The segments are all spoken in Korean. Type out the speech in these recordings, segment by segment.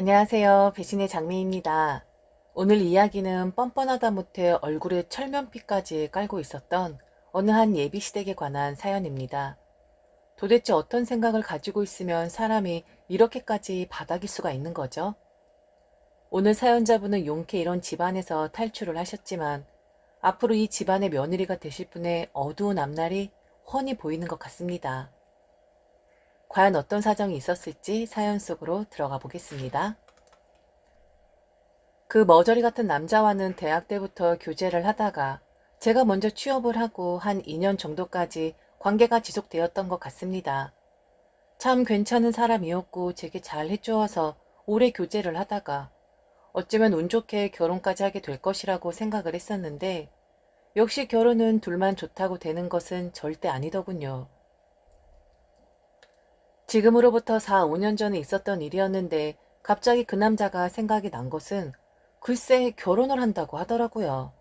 안녕하세요. 배신의 장미입니다. 오늘 이야기는 뻔뻔하다 못해 얼굴에 철면피까지 깔고 있었던 어느 한 예비 시댁에 관한 사연입니다. 도대체 어떤 생각을 가지고 있으면 사람이 이렇게까지 바닥일 수가 있는 거죠? 오늘 사연자분은 용케 이런 집안에서 탈출을 하셨지만 앞으로 이 집안의 며느리가 되실 분의 어두운 앞날이 훤히 보이는 것 같습니다. 과연 어떤 사정이 있었을지 사연 속으로 들어가 보겠습니다. 그 머저리 같은 남자와는 대학 때부터 교제를 하다가 제가 먼저 취업을 하고 한 2년 정도까지 관계가 지속되었던 것 같습니다. 참 괜찮은 사람이었고 제게 잘 해주어서 오래 교제를 하다가 어쩌면 운 좋게 결혼까지 하게 될 것이라고 생각을 했었는데 역시 결혼은 둘만 좋다고 되는 것은 절대 아니더군요. 지금으로부터 4, 5년 전에 있었던 일이었는데 갑자기 그 남자가 생각이 난 것은 글쎄 결혼을 한다고 하더라고요.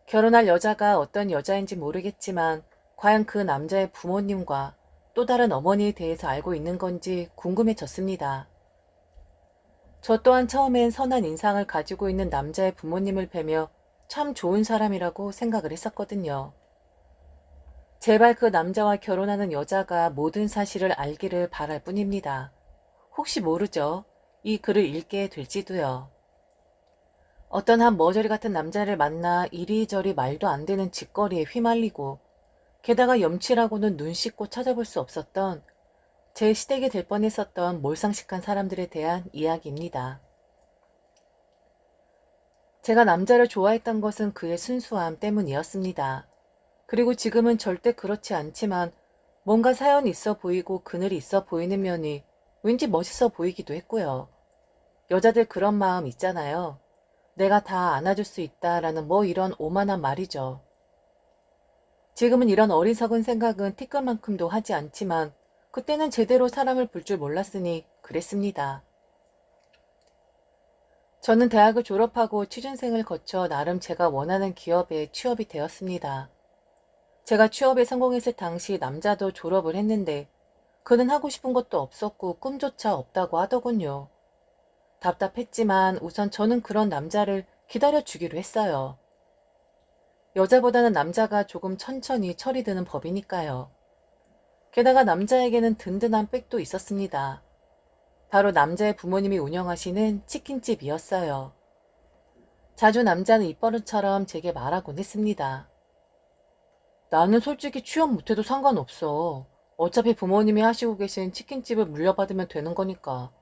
결혼할 여자가 어떤 여자인지 모르겠지만 과연 그 남자의 부모님과 또 다른 어머니에 대해서 알고 있는 건지 궁금해졌습니다. 저 또한 처음엔 선한 인상을 가지고 있는 남자의 부모님을 뵈며 참 좋은 사람이라고 생각을 했었거든요. 제발 그 남자와 결혼하는 여자가 모든 사실을 알기를 바랄 뿐입니다. 혹시 모르죠? 이 글을 읽게 될지도요. 어떤 한 머저리 같은 남자를 만나 이리저리 말도 안 되는 짓거리에 휘말리고 게다가 염치라고는 눈 씻고 찾아볼 수 없었던 제 시댁이 될 뻔했었던 몰상식한 사람들에 대한 이야기입니다. 제가 남자를 좋아했던 것은 그의 순수함 때문이었습니다. 그리고 지금은 절대 그렇지 않지만 뭔가 사연이 있어 보이고 그늘이 있어 보이는 면이 왠지 멋있어 보이기도 했고요. 여자들 그런 마음 있잖아요. 내가 다 안아줄 수 있다라는 뭐 이런 오만한 말이죠. 지금은 이런 어리석은 생각은 티끌만큼도 하지 않지만 그때는 제대로 사람을 볼 줄 몰랐으니 그랬습니다. 저는 대학을 졸업하고 취준생을 거쳐 나름 제가 원하는 기업에 취업이 되었습니다. 제가 취업에 성공했을 당시 남자도 졸업을 했는데 그는 하고 싶은 것도 없었고 꿈조차 없다고 하더군요. 답답했지만 우선 저는 그런 남자를 기다려주기로 했어요. 여자보다는 남자가 조금 천천히 철이 드는 법이니까요. 게다가 남자에게는 든든한 백도 있었습니다. 바로 남자의 부모님이 운영하시는 치킨집이었어요. 자주 남자는 입버릇처럼 제게 말하곤 했습니다. 나는 솔직히 취업 못해도 상관없어. 어차피 부모님이 하시고 계신 치킨집을 물려받으면 되는 거니까.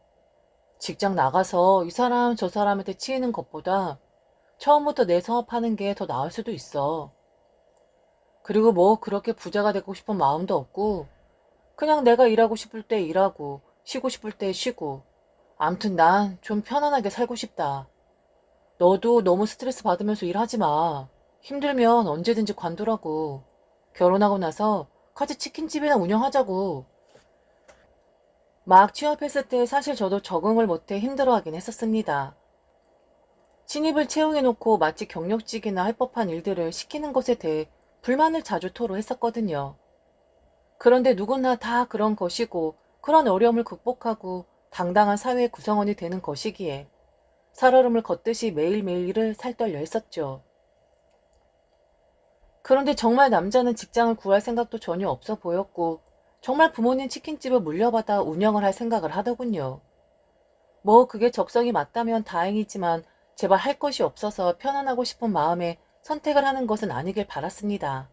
직장 나가서 이 사람 저 사람한테 치이는 것보다 처음부터 내 사업하는 게 더 나을 수도 있어. 그리고 뭐 그렇게 부자가 되고 싶은 마음도 없고 그냥 내가 일하고 싶을 때 일하고 쉬고 싶을 때 쉬고 암튼 난 좀 편안하게 살고 싶다. 너도 너무 스트레스 받으면서 일하지 마. 힘들면 언제든지 관두라고. 결혼하고 나서 같이 치킨집이나 운영하자고. 막 취업했을 때 사실 저도 적응을 못해 힘들어하긴 했었습니다. 신입을 채용해놓고 마치 경력직이나 할 법한 일들을 시키는 것에 대해 불만을 자주 토로했었거든요. 그런데 누구나 다 그런 것이고 그런 어려움을 극복하고 당당한 사회의 구성원이 되는 것이기에 살얼음을 걷듯이 매일매일을 살떨려 했었죠. 그런데 정말 남자는 직장을 구할 생각도 전혀 없어 보였고 정말 부모님 치킨집을 물려받아 운영을 할 생각을 하더군요. 뭐 그게 적성이 맞다면 다행이지만 제발 할 것이 없어서 편안하고 싶은 마음에 선택을 하는 것은 아니길 바랐습니다.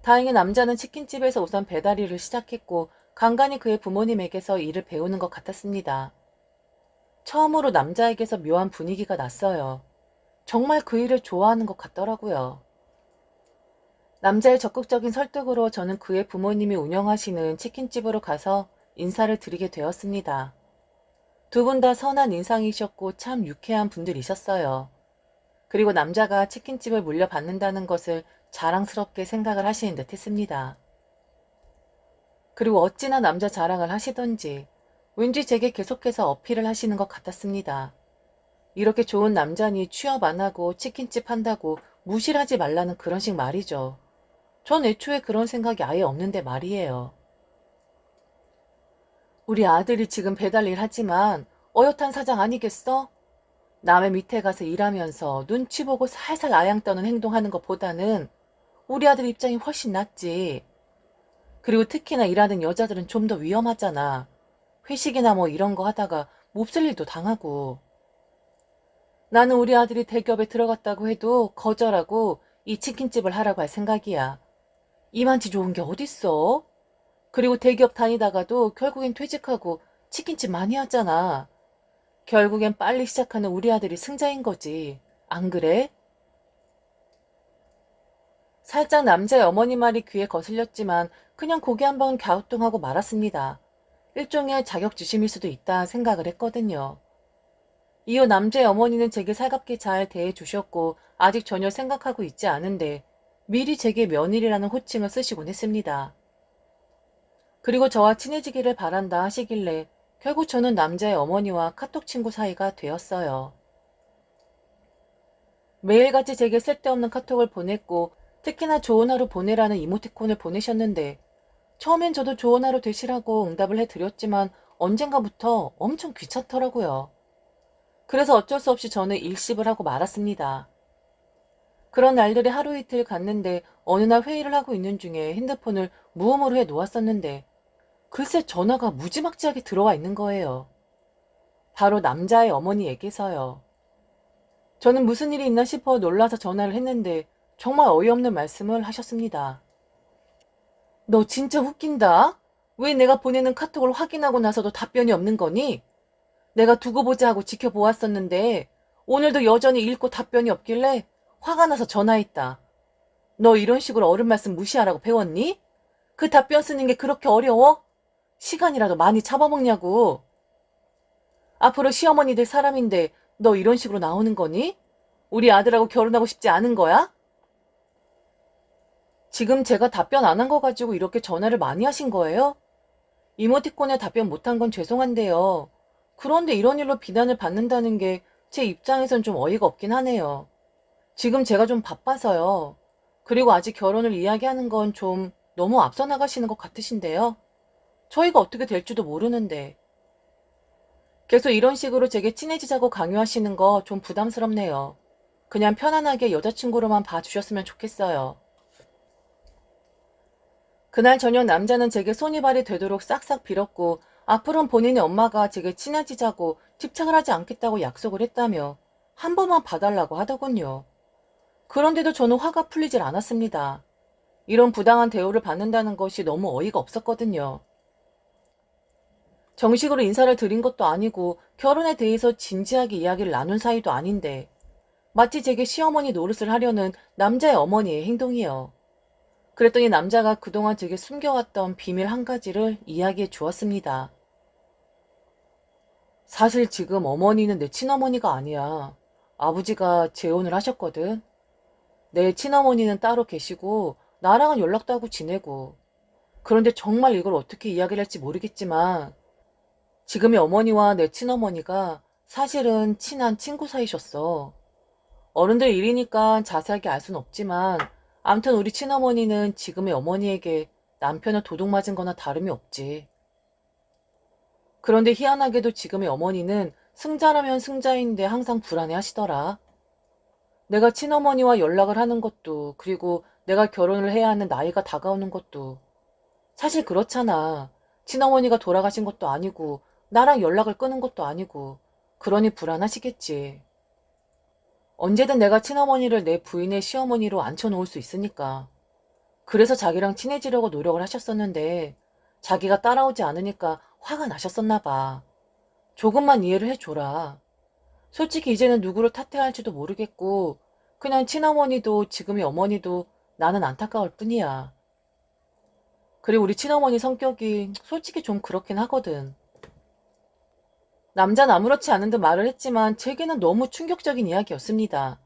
다행히 남자는 치킨집에서 우선 배달 일을 시작했고 간간히 그의 부모님에게서 일을 배우는 것 같았습니다. 처음으로 남자에게서 묘한 분위기가 났어요. 정말 그 일을 좋아하는 것 같더라고요. 남자의 적극적인 설득으로 저는 그의 부모님이 운영하시는 치킨집으로 가서 인사를 드리게 되었습니다. 두 분 다 선한 인상이셨고 참 유쾌한 분들이셨어요. 그리고 남자가 치킨집을 물려받는다는 것을 자랑스럽게 생각을 하시는 듯 했습니다. 그리고 어찌나 남자 자랑을 하시던지 왠지 제게 계속해서 어필을 하시는 것 같았습니다. 이렇게 좋은 남자니 취업 안 하고 치킨집 한다고 무시를 하지 말라는 그런 식 말이죠. 전 애초에 그런 생각이 아예 없는데 말이에요. 우리 아들이 지금 배달 일 하지만 어엿한 사장 아니겠어? 남의 밑에 가서 일하면서 눈치 보고 살살 아양 떠는 행동하는 것보다는 우리 아들 입장이 훨씬 낫지. 그리고 특히나 일하는 여자들은 좀 더 위험하잖아. 회식이나 뭐 이런 거 하다가 몹쓸 일도 당하고. 나는 우리 아들이 대기업에 들어갔다고 해도 거절하고 이 치킨집을 하라고 할 생각이야. 이만치 좋은 게 어딨어? 그리고 대기업 다니다가도 결국엔 퇴직하고 치킨집 많이 하잖아. 결국엔 빨리 시작하는 우리 아들이 승자인 거지. 안 그래? 살짝 남자의 어머니 말이 귀에 거슬렸지만 그냥 고개 한번 갸우뚱하고 말았습니다. 일종의 자격지심일 수도 있다 생각을 했거든요. 이후 남자의 어머니는 제게 살갑게 잘 대해주셨고 아직 전혀 생각하고 있지 않은데 미리 제게 며느리라는 호칭을 쓰시곤 했습니다. 그리고 저와 친해지기를 바란다 하시길래 결국 저는 남자의 어머니와 카톡 친구 사이가 되었어요. 매일같이 제게 쓸데없는 카톡을 보냈고 특히나 좋은 하루 보내라는 이모티콘을 보내셨는데 처음엔 저도 좋은 하루 되시라고 응답을 해드렸지만 언젠가부터 엄청 귀찮더라고요. 그래서 어쩔 수 없이 저는 일십을 하고 말았습니다. 그런 날들이 하루 이틀 갔는데 어느 날 회의를 하고 있는 중에 핸드폰을 무음으로 해 놓았었는데 글쎄 전화가 무지막지하게 들어와 있는 거예요. 바로 남자의 어머니에게서요. 저는 무슨 일이 있나 싶어 놀라서 전화를 했는데 정말 어이없는 말씀을 하셨습니다. 너 진짜 웃긴다. 왜 내가 보내는 카톡을 확인하고 나서도 답변이 없는 거니? 내가 두고 보자 하고 지켜보았었는데 오늘도 여전히 읽고 답변이 없길래 화가 나서 전화했다. 너 이런 식으로 어른 말씀 무시하라고 배웠니? 그 답변 쓰는 게 그렇게 어려워? 시간이라도 많이 잡아먹냐고. 앞으로 시어머니 될 사람인데 너 이런 식으로 나오는 거니? 우리 아들하고 결혼하고 싶지 않은 거야? 지금 제가 답변 안 한 거 가지고 이렇게 전화를 많이 하신 거예요? 이모티콘에 답변 못한 건 죄송한데요. 그런데 이런 일로 비난을 받는다는 게 제 입장에선 좀 어이가 없긴 하네요. 지금 제가 좀 바빠서요. 그리고 아직 결혼을 이야기하는 건 좀 너무 앞서 나가시는 것 같으신데요. 저희가 어떻게 될지도 모르는데. 계속 이런 식으로 제게 친해지자고 강요하시는 거 좀 부담스럽네요. 그냥 편안하게 여자친구로만 봐주셨으면 좋겠어요. 그날 저녁 남자는 제게 손이 발이 되도록 싹싹 빌었고 앞으로는 본인의 엄마가 제게 친해지자고 집착을 하지 않겠다고 약속을 했다며 한 번만 봐달라고 하더군요. 그런데도 저는 화가 풀리질 않았습니다. 이런 부당한 대우를 받는다는 것이 너무 어이가 없었거든요. 정식으로 인사를 드린 것도 아니고 결혼에 대해서 진지하게 이야기를 나눈 사이도 아닌데 마치 제게 시어머니 노릇을 하려는 남자의 어머니의 행동이요. 그랬더니 남자가 그동안 제게 숨겨왔던 비밀 한 가지를 이야기해 주었습니다. 사실 지금 어머니는 내 친어머니가 아니야. 아버지가 재혼을 하셨거든. 내 친어머니는 따로 계시고 나랑은 연락도 하고 지내고. 그런데 정말 이걸 어떻게 이야기를 할지 모르겠지만 지금의 어머니와 내 친어머니가 사실은 친한 친구 사이셨어. 어른들 일이니까 자세하게 알 순 없지만 암튼 우리 친어머니는 지금의 어머니에게 남편을 도둑맞은 거나 다름이 없지. 그런데 희한하게도 지금의 어머니는 승자라면 승자인데 항상 불안해 하시더라. 내가 친어머니와 연락을 하는 것도 그리고 내가 결혼을 해야 하는 나이가 다가오는 것도 사실 그렇잖아. 친어머니가 돌아가신 것도 아니고 나랑 연락을 끊은 것도 아니고 그러니 불안하시겠지. 언제든 내가 친어머니를 내 부인의 시어머니로 앉혀놓을 수 있으니까. 그래서 자기랑 친해지려고 노력을 하셨었는데 자기가 따라오지 않으니까 화가 나셨었나 봐. 조금만 이해를 해줘라. 솔직히 이제는 누구를 탓해야 할지도 모르겠고 그냥 친어머니도 지금의 어머니도 나는 안타까울 뿐이야. 그리고 우리 친어머니 성격이 솔직히 좀 그렇긴 하거든. 남자는 아무렇지 않은 듯 말을 했지만 제게는 너무 충격적인 이야기였습니다.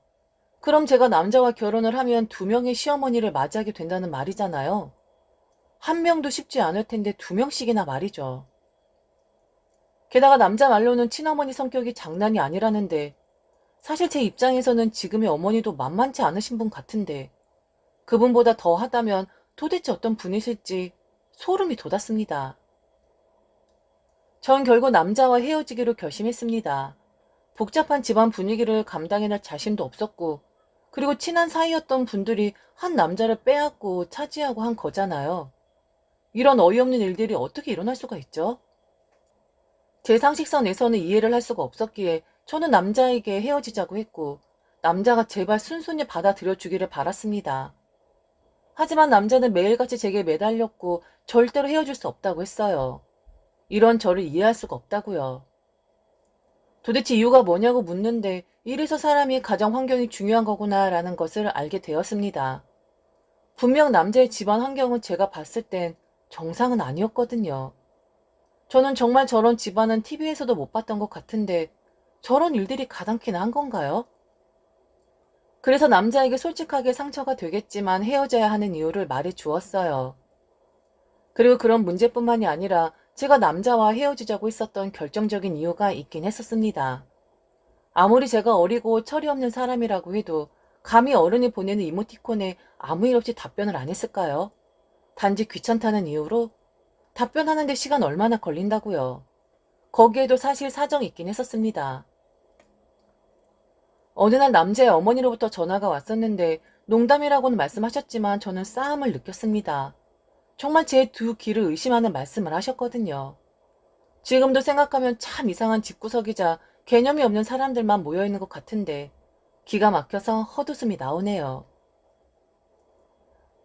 그럼 제가 남자와 결혼을 하면 두 명의 시어머니를 맞이하게 된다는 말이잖아요. 한 명도 쉽지 않을 텐데 두 명씩이나 말이죠. 게다가 남자 말로는 친어머니 성격이 장난이 아니라는데 사실 제 입장에서는 지금의 어머니도 만만치 않으신 분 같은데 그분보다 더 하다면 도대체 어떤 분이실지 소름이 돋았습니다. 전 결국 남자와 헤어지기로 결심했습니다. 복잡한 집안 분위기를 감당해낼 자신도 없었고, 그리고 친한 사이였던 분들이 한 남자를 빼앗고 차지하고 한 거잖아요. 이런 어이없는 일들이 어떻게 일어날 수가 있죠? 제 상식선에서는 이해를 할 수가 없었기에 저는 남자에게 헤어지자고 했고, 남자가 제발 순순히 받아들여 주기를 바랐습니다. 하지만 남자는 매일같이 제게 매달렸고 절대로 헤어질 수 없다고 했어요. 이런 저를 이해할 수가 없다고요. 도대체 이유가 뭐냐고 묻는데 이래서 사람이 가정 환경이 중요한 거구나라는 것을 알게 되었습니다. 분명 남자의 집안 환경은 제가 봤을 땐 정상은 아니었거든요. 저는 정말 저런 집안은 TV에서도 못 봤던 것 같은데 저런 일들이 가당키나 한 건가요? 그래서 남자에게 솔직하게 상처가 되겠지만 헤어져야 하는 이유를 말해 주었어요. 그리고 그런 문제뿐만이 아니라 제가 남자와 헤어지자고 했었던 결정적인 이유가 있긴 했었습니다. 아무리 제가 어리고 철이 없는 사람이라고 해도 감히 어른이 보내는 이모티콘에 아무 일 없이 답변을 안 했을까요? 단지 귀찮다는 이유로? 답변하는데 시간 얼마나 걸린다고요. 거기에도 사실 사정이 있긴 했었습니다. 어느 날 남자의 어머니로부터 전화가 왔었는데 농담이라고는 말씀하셨지만 저는 싸움을 느꼈습니다. 정말 제 두 귀를 의심하는 말씀을 하셨거든요. 지금도 생각하면 참 이상한 집구석이자 개념이 없는 사람들만 모여있는 것 같은데 기가 막혀서 헛웃음이 나오네요.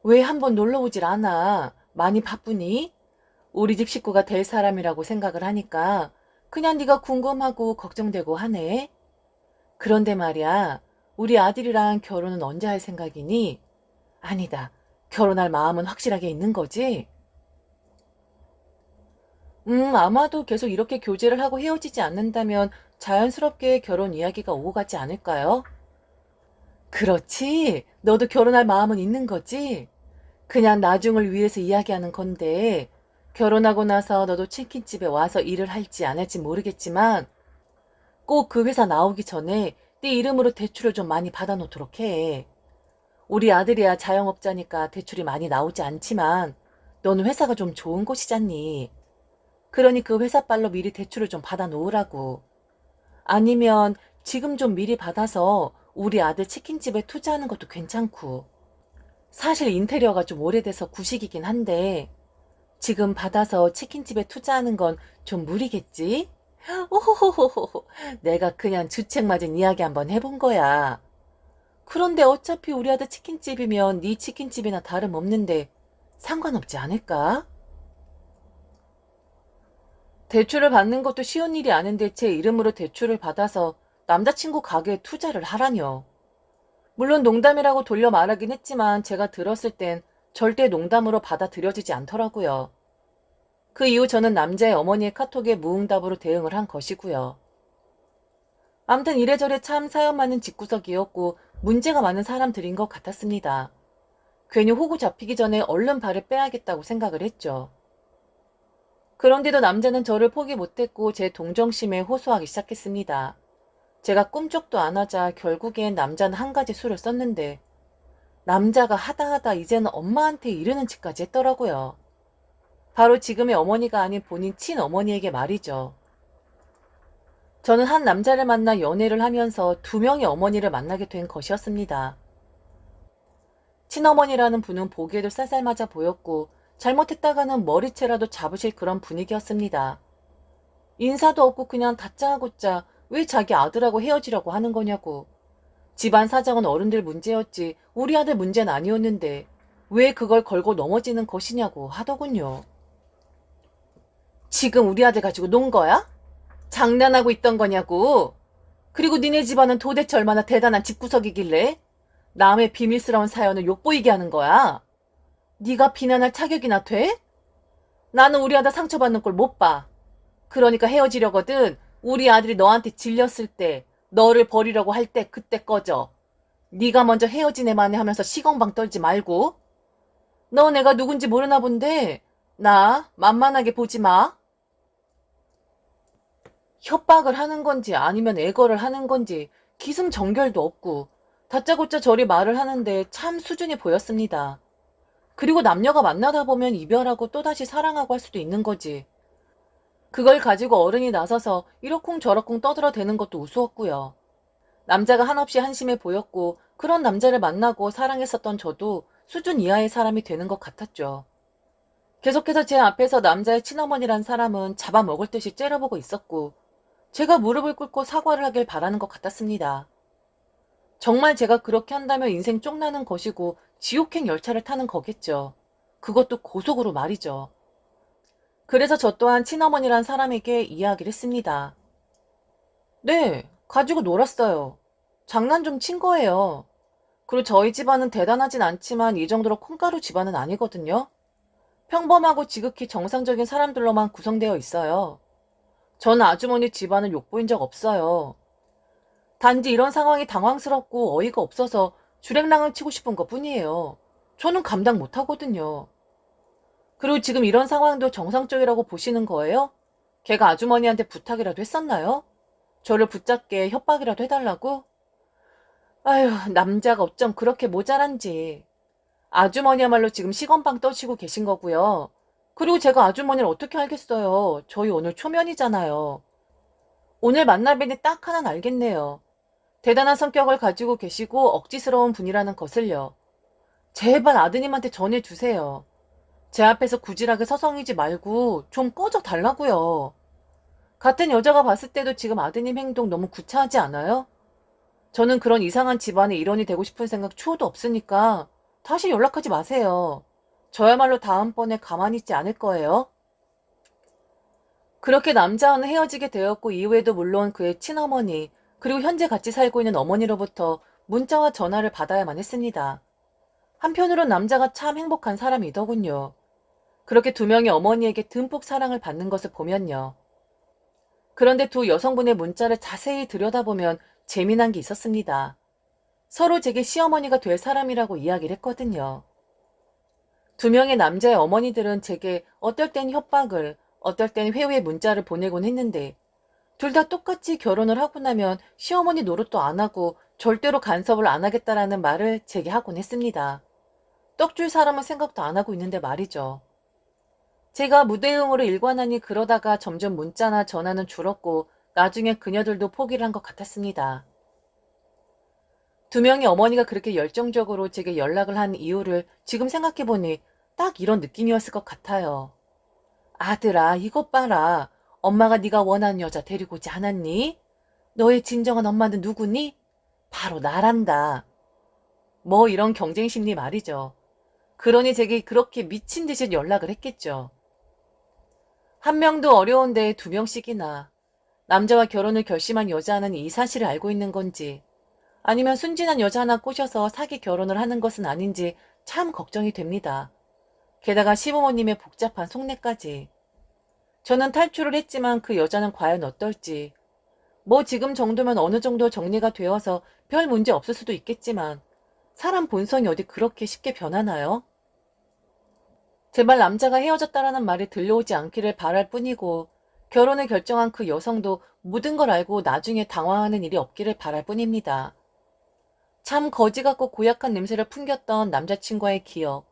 왜 한번 놀러 오질 않아? 많이 바쁘니? 우리 집 식구가 될 사람이라고 생각을 하니까 그냥 네가 궁금하고 걱정되고 하네. 그런데 말이야, 우리 아들이랑 결혼은 언제 할 생각이니? 아니다. 결혼할 마음은 확실하게 있는 거지? 아마도 계속 이렇게 교제를 하고 헤어지지 않는다면 자연스럽게 결혼 이야기가 오고 가지 않을까요? 그렇지. 너도 결혼할 마음은 있는 거지? 그냥 나중을 위해서 이야기하는 건데, 결혼하고 나서 너도 치킨집에 와서 일을 할지 안 할지 모르겠지만, 꼭 그 회사 나오기 전에 네 이름으로 대출을 좀 많이 받아놓도록 해. 우리 아들이야 자영업자니까 대출이 많이 나오지 않지만, 너는 회사가 좀 좋은 곳이잖니. 그러니 그 회사빨로 미리 대출을 좀 받아놓으라고. 아니면 지금 좀 미리 받아서 우리 아들 치킨집에 투자하는 것도 괜찮고. 사실 인테리어가 좀 오래돼서 구식이긴 한데 지금 받아서 치킨집에 투자하는 건 좀 무리겠지? 오호호호호. 내가 그냥 주책 맞은 이야기 한번 해본 거야. 그런데 어차피 우리 아들 치킨집이면 네 치킨집이나 다름없는데 상관없지 않을까? 대출을 받는 것도 쉬운 일이 아닌데 제 이름으로 대출을 받아서 남자친구 가게에 투자를 하라뇨. 물론 농담이라고 돌려 말하긴 했지만 제가 들었을 땐 절대 농담으로 받아들여지지 않더라고요. 그 이후 저는 남자의 어머니의 카톡에 무응답으로 대응을 한 것이고요. 암튼 이래저래 참 사연 많은 집구석이었고 문제가 많은 사람들인 것 같았습니다. 괜히 호구 잡히기 전에 얼른 발을 빼야겠다고 생각을 했죠. 그런데도 남자는 저를 포기 못했고 제 동정심에 호소하기 시작했습니다. 제가 꿈쩍도 안 하자 결국엔 남자는 한 가지 수를 썼는데 남자가 하다 이제는 엄마한테 이르는 짓까지 했더라고요. 바로 지금의 어머니가 아닌 본인 친어머니에게 말이죠. 저는 한 남자를 만나 연애를 하면서 두 명의 어머니를 만나게 된 것이었습니다. 친어머니라는 분은 보기에도 쌀쌀맞아 보였고 잘못했다가는 머리채라도 잡으실 그런 분위기였습니다. 인사도 없고 그냥 다짜고짜 왜 자기 아들하고 헤어지려고 하는 거냐고. 집안 사정은 어른들 문제였지 우리 아들 문제는 아니었는데 왜 그걸 걸고 넘어지는 것이냐고 하더군요. 지금 우리 아들 가지고 논 거야? 장난하고 있던 거냐고. 그리고 니네 집안은 도대체 얼마나 대단한 집구석이길래 남의 비밀스러운 사연을 욕보이게 하는 거야. 네가 비난할 자격이나 돼? 나는 우리 아들 상처받는 꼴 못 봐. 그러니까 헤어지려거든 우리 아들이 너한테 질렸을 때 너를 버리려고 할 때 그때 꺼져. 네가 먼저 헤어진 애 만에 하면서 시건방 떨지 말고. 너 내가 누군지 모르나 본데 나 만만하게 보지 마. 협박을 하는 건지 아니면 애거를 하는 건지 기승전결도 없고 다짜고짜 저리 말을 하는데 참 수준이 보였습니다. 그리고 남녀가 만나다 보면 이별하고 또다시 사랑하고 할 수도 있는 거지. 그걸 가지고 어른이 나서서 이러쿵저러쿵 떠들어대는 것도 우스웠고요. 남자가 한없이 한심해 보였고 그런 남자를 만나고 사랑했었던 저도 수준 이하의 사람이 되는 것 같았죠. 계속해서 제 앞에서 남자의 친어머니란 사람은 잡아먹을 듯이 째려보고 있었고 제가 무릎을 꿇고 사과를 하길 바라는 것 같았습니다. 정말 제가 그렇게 한다면 인생 쪽나는 것이고 지옥행 열차를 타는 거겠죠. 그것도 고속으로 말이죠. 그래서 저 또한 친어머니란 사람에게 이야기를 했습니다. 네, 가지고 놀았어요. 장난 좀 친 거예요. 그리고 저희 집안은 대단하진 않지만 이 정도로 콩가루 집안은 아니거든요. 평범하고 지극히 정상적인 사람들로만 구성되어 있어요. 전 아주머니 집안을 욕보인 적 없어요. 단지 이런 상황이 당황스럽고 어이가 없어서 주랭랑을 치고 싶은 것 뿐이에요. 저는 감당 못 하거든요. 그리고 지금 이런 상황도 정상적이라고 보시는 거예요? 걔가 아주머니한테 부탁이라도 했었나요? 저를 붙잡게 협박이라도 해달라고? 아휴, 남자가 어쩜 그렇게 모자란지. 아주머니야말로 지금 시건방 떠시고 계신 거고요. 그리고 제가 아주머니를 어떻게 알겠어요. 저희 오늘 초면이잖아요. 오늘 만나뵈니 딱 하나는 알겠네요. 대단한 성격을 가지고 계시고 억지스러운 분이라는 것을요. 제발 아드님한테 전해주세요. 제 앞에서 구질하게 서성이지 말고 좀 꺼져 달라고요. 같은 여자가 봤을 때도 지금 아드님 행동 너무 구차하지 않아요? 저는 그런 이상한 집안의 일원이 되고 싶은 생각 추호도 없으니까 다시 연락하지 마세요. 저야말로 다음번에 가만히 있지 않을 거예요. 그렇게 남자와는 헤어지게 되었고 이후에도 물론 그의 친어머니 그리고 현재 같이 살고 있는 어머니로부터 문자와 전화를 받아야만 했습니다. 한편으론 남자가 참 행복한 사람이더군요. 그렇게 두 명의 어머니에게 듬뿍 사랑을 받는 것을 보면요. 그런데 두 여성분의 문자를 자세히 들여다보면 재미난 게 있었습니다. 서로 제게 시어머니가 될 사람이라고 이야기를 했거든요. 두 명의 남자의 어머니들은 제게 어떨 땐 협박을, 어떨 땐 회유의 문자를 보내곤 했는데 둘 다 똑같이 결혼을 하고 나면 시어머니 노릇도 안 하고 절대로 간섭을 안 하겠다라는 말을 제게 하곤 했습니다. 떡줄 사람은 생각도 안 하고 있는데 말이죠. 제가 무대응으로 일관하니 그러다가 점점 문자나 전화는 줄었고 나중에 그녀들도 포기를 한 것 같았습니다. 두 명의 어머니가 그렇게 열정적으로 제게 연락을 한 이유를 지금 생각해보니 딱 이런 느낌이었을 것 같아요. 아들아, 이것 봐라. 엄마가 네가 원하는 여자 데리고 오지 않았니? 너의 진정한 엄마는 누구니? 바로 나란다. 뭐 이런 경쟁 심리 말이죠. 그러니 제게 그렇게 미친 듯이 연락을 했겠죠. 한 명도 어려운데 두 명씩이나 남자와 결혼을 결심한 여자는 이 사실을 알고 있는 건지 아니면 순진한 여자 하나 꼬셔서 사기 결혼을 하는 것은 아닌지 참 걱정이 됩니다. 게다가 시부모님의 복잡한 속내까지. 저는 탈출을 했지만 그 여자는 과연 어떨지. 뭐 지금 정도면 어느 정도 정리가 되어서 별 문제 없을 수도 있겠지만 사람 본성이 어디 그렇게 쉽게 변하나요? 제발 남자가 헤어졌다라는 말이 들려오지 않기를 바랄 뿐이고 결혼을 결정한 그 여성도 모든 걸 알고 나중에 당황하는 일이 없기를 바랄 뿐입니다. 참 거지 같고 고약한 냄새를 풍겼던 남자친구와의 기억.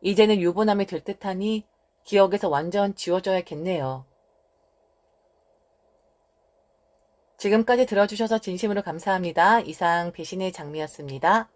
이제는 유부남이 될 듯하니 기억에서 완전 지워져야겠네요. 지금까지 들어주셔서 진심으로 감사합니다. 이상 배신의 장미였습니다.